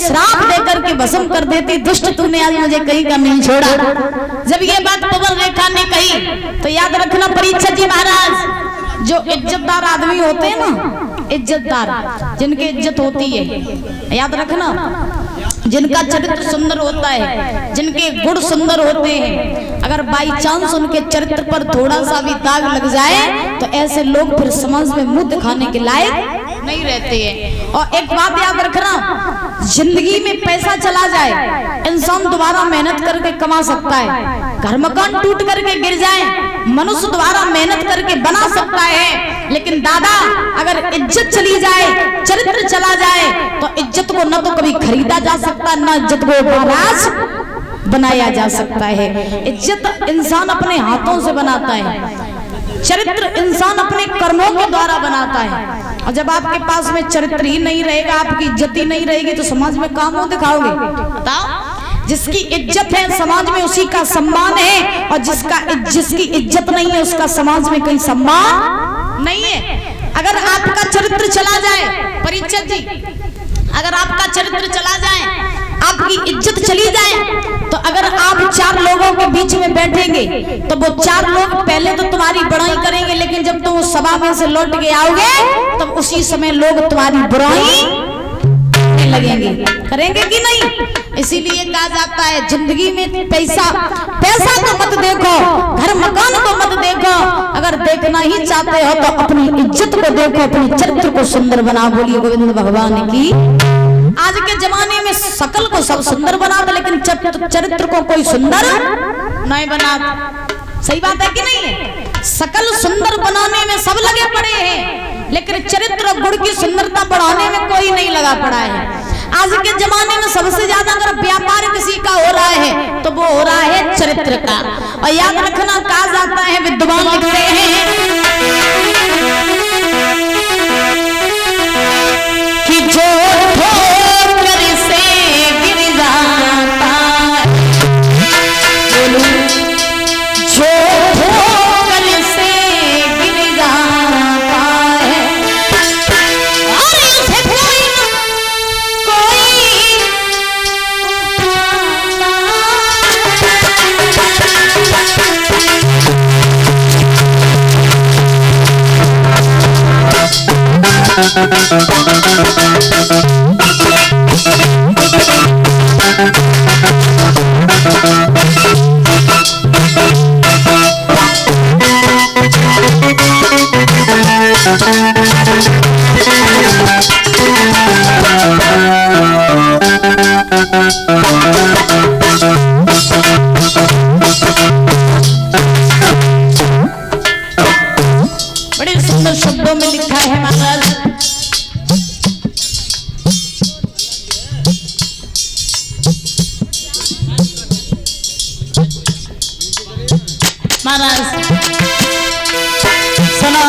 श्राप देकर के भस्म कर देती, दुष्ट तूने आज मुझे कहीं का नहीं छोड़ा। जब ये बात पवन रेखा ने कही तो याद रखना परीक्षित जी महाराज, जो इज्जतदार आदमी होते हैं ना, इज्जतदार जिनकी इज्जत होती है, याद रखना, जिनका चरित्र सुंदर होता है, जिनके गुण सुंदर होते हैं, अगर बाई चांस उनके चरित्र पर थोड़ा सा भी दाग लग जाए तो ऐसे लोग फिर समाज में मुंह दिखाने के लायक नहीं रहते हैं। और एक बात याद रखना, जिंदगी में पैसा चला जाए इंसान दोबारा मेहनत करके कमा सकता है, घर मकान टूट करके गिर जाए मनुष्य दोबारा मेहनत करके बना सकता है, लेकिन दादा अगर इज्जत चली जाए, चरित्र चला जाए तो इज्जत को न तो कभी खरीदा जा सकता, न इज्जत को महाराज बनाया जा सकता है। इज्जत इंसान अपने हाथों से बनाता है, चरित्र इंसान अपने कर्मों के द्वारा बनाता है। और जब आपके पास में चरित्र ही नहीं रहेगा, आपकी इज्जत ही नहीं रहेगी तो समाज में काम हो दिखाओगे? बताओ, जिसकी इज्जत है समाज में उसी का सम्मान है, और जिसकी इज्जत नहीं है उसका समाज में कहीं सम्मान नहीं है। अगर आपका चरित्र चला जाए, परीक्षित जी, अगर आपका चरित्र चला जाए, आपकी इज्जत चली जाए, तो अगर आप चार लोगों के बीच में बैठेंगे तो वो चार लोग पहले तो तुम्हारी बड़ाई करेंगे, लेकिन जब तुम उस सभा में से लौट के आओगे तब उसी समय लोग तुम्हारी बुराई करने लगेंगे। करेंगे कि नहीं? इसीलिए कहा जाता है जिंदगी में पैसा को मत देखो, घर मकान को मत देखो, अगर देखना ही चाहते हो तो अपनी इज्जत को देखो, अपने चरित्र को सुंदर बनाओ। बोलिए गोविंद भगवान की। आज के जमाने में शकल को सब सुंदर बनाते, लेकिन चरित्र को कोई सुंदर नहीं बनाता। सही बात है कि नहीं है? शकल सुंदर बनाने में सब लगे पड़े हैं, लेकिन चरित्र और गुण की सुंदरता बढ़ाने में कोई नहीं लगा पड़ा है। आज के जमाने में सबसे ज्यादा अगर व्यापार किसी का हो रहा है तो वो हो रहा है चरित्र का। और याद रखना, कहा जाता है, विद्वान लिखते हैं कि जो बड़े सुंदर शब्दों में लिखा है महाराज, सुना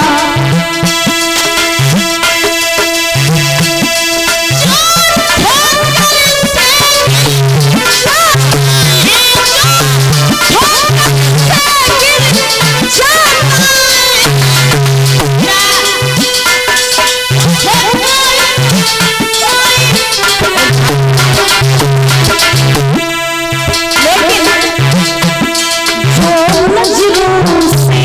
लेकिन जो नजरों से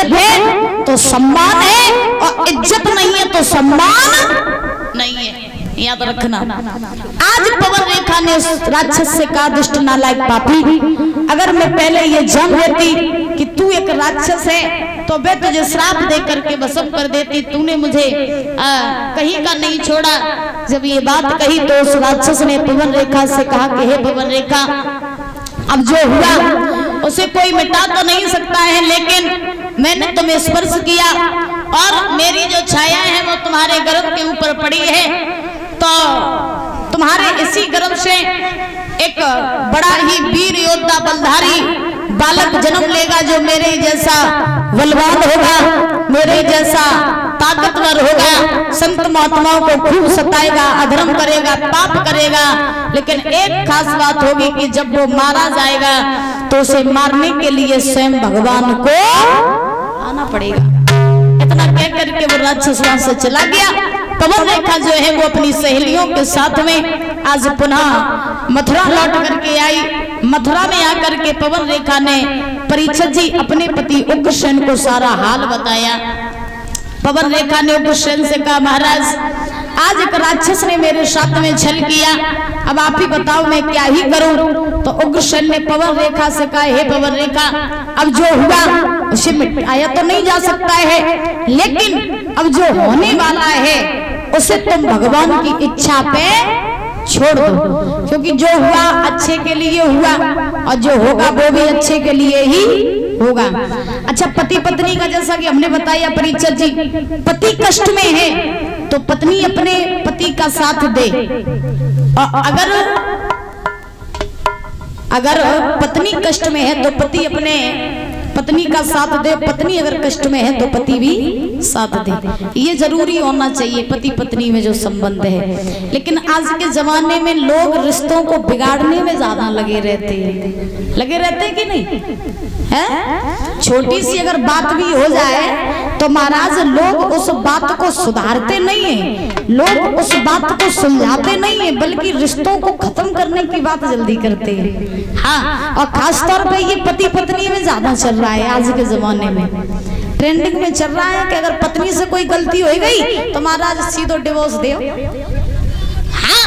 इज्जत है तो सम्मान है, और इज्जत नहीं है तो सम्मान नहीं है, याद रखना। आज पवन रेखा ने उस राक्षस से कहा, दुष्ट नालायक पापी, अगर मैं पहले ये जान लेती कि तू एक राक्षस है तो मैं तुझे श्राप दे करके भस्म कर देती, तूने मुझे कहीं का नहीं छोड़ा। जब ये बात कही तो उस राक्षस ने पवन रेखा से कहा कि हे पवन रेखा, अब जो हुआ उसे कोई मिटा तो नहीं सकता है, लेकिन मैंने तुम्हें स्पर्श किया और मेरी जो छाया है वो तुम्हारे गर्भ के ऊपर पड़ी है, तो तुम्हारे इसी गर्भ से एक बड़ा ही वीर योद्धा बलधारी बालक जन्म लेगा, जो मेरे जैसा बलवान होगा, मेरे जैसा ताकतवर होगा, संत महात्माओं को खूब सताएगा, अधर्म करेगा, पाप करेगा। लेकिन एक खास बात होगी कि जब वो मारा जाएगा तो उसे मारने के लिए स्वयं भगवान को आना पड़ेगा। इतना कह करके वो राक्षस वहां से चला गया। पवन रेखा जो है वो अपनी सहेलियों के साथ में आज पुनः मथुरा लौट करके आई। मथुरा में आकर के पवन रेखा ने परीक्षित जी अपने पति उग्रसेन को सारा हाल बताया। पवन रेखा ने उग्रसेन से कहा, महाराज आज एक राक्षस ने मेरे साथ में छल किया, अब आप ही बताओ मैं क्या ही करूं। तो उग्रसेन ने पवन रेखा से कहा, हे पवन रेखा, अब जो हुआ उसे मिटाया तो नहीं जा सकता है, लेकिन अब जो होने वाला है उसे तुम भगवान की इच्छा पे छोड़ दो, क्योंकि जो हुआ अच्छे के लिए हुआ और जो होगा वो भी अच्छे के लिए ही होगा। अच्छा, पति पत्नी का जैसा कि हमने बताया परीक्षित जी, पति कष्ट में है तो पत्नी अपने पति का साथ दे, और अगर पत्नी कष्ट में है तो पति अपने पत्नी का साथ दे, पत्नी अगर कष्ट में है तो पति भी साथ दे। ये जरूरी होना चाहिए पति पत्नी में जो संबंध है। लेकिन आज के जमाने में लोग रिश्तों को बिगाड़ने में ज्यादा लगे रहते हैं कि नहीं है? छोटी सी अगर बात भी हो जाए तो महाराज लोग उस बात को सुधारते नहीं है, लोग उस बात को सुलझाते नहीं है, बल्कि रिश्तों को खत्म करने की बात जल्दी करते हैं। हाँ, और खासतौर पे ये पति पत्नी में ज्यादा चल रहा है। आज के जमाने में ट्रेंडिंग में चल रहा है कि अगर पत्नी से कोई गलती हो गई तो महाराज सीधो डिवोर्स दो। हाँ,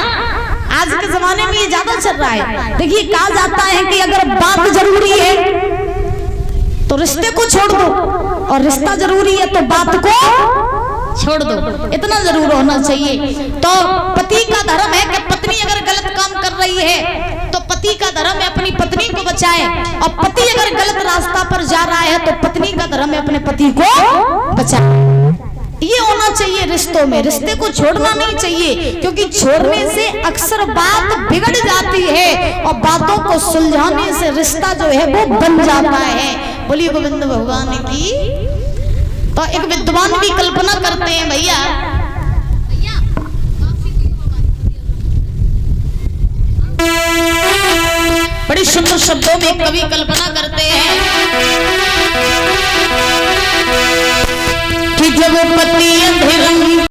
आज के जमाने में ये ज्यादा चल रहा है। देखिए, कहा जाता है कि अगर बात जरूरी है तो रिश्ते को छोड़ दो, और रिश्ता जरूरी है तो बात को छोड़ दो। इतना जरूर होना चाहिए। तो पति का धर्म है कि पत्नी अगर गलत काम कर रही है तो पति का धर्म है अपनी पत्नी को बचाए, और पति अगर गलत रास्ता पर जा रहा है तो पत्नी का धर्म है अपने पति को बचाए। ये होना चाहिए रिश्तों में, रिश्ते को छोड़ना नहीं चाहिए, क्योंकि छोड़ने से अक्सर बात बिगड़ जाती है और बातों को सुलझाने से रिश्ता जो है वो बन जाता है। बोलिए गोविंद भगवान की। तो एक विद्वान भी कल्पना करते हैं भैया, बड़ी सुंदर शब्दों में कवि कल्पना करते हैं कि जब पति अंधेरंगी